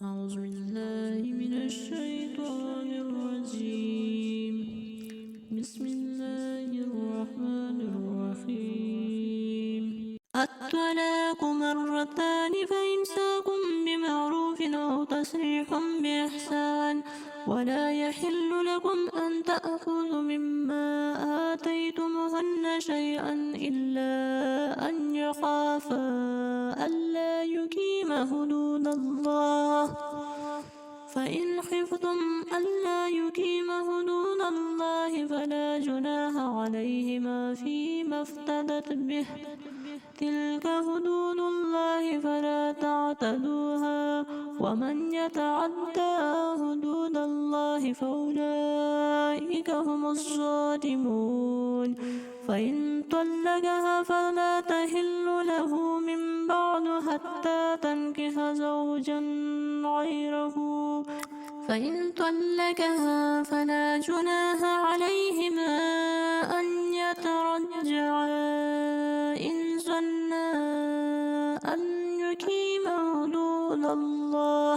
أعوذ بالله من الشيطان الرجيم. بسم الله الرحمن الرحيم. الطلاق مرتان فإمساك بمعروف أو تسريح بإحسان ولا يحل لكم أن تأخذوا مما آتيتموهن شيئا إلا أن يخافا ألا يقيما حدود الله فإن خفتم ألا يقيما حدود الله فلا جناح عليهما فيما افتدت به تلك حدود الله فلا تعتدوها ومن يتعدى حدود الله فأولئك هم الظالمون. فإن طلقها فلا تحل له من بعد حتى تنكح زوجا غيره فإن طلقها فلا جناح عليهما أن يترجعا إن ظنا أن يقيما حدود الله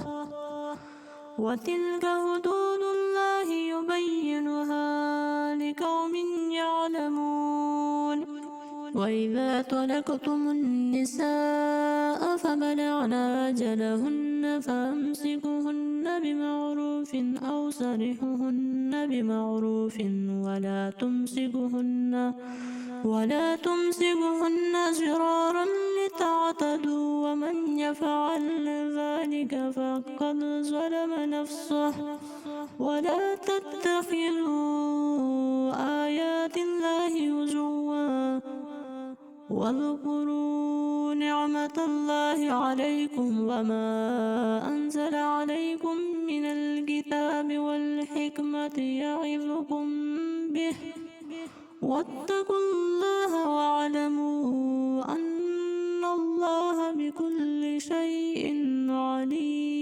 وتلك حدود الله يبينها لقوم يعلمون. وإذا طلقتم النساء فبلغن أجلهن فأمسكوهن بمعروف أو سرحوهن بمعروف ولا تمسكوهن ضرارا لتعتدوا ومن يفعل ذلك فقد ظلم نفسه. ولا تتخذوا آيات الله هزوا واذكروا نعمة الله عليكم وما أنزل عليكم من الكتاب والحكمة يعظكم به واتقوا الله واعلموا أن الله بكل شيء عليم.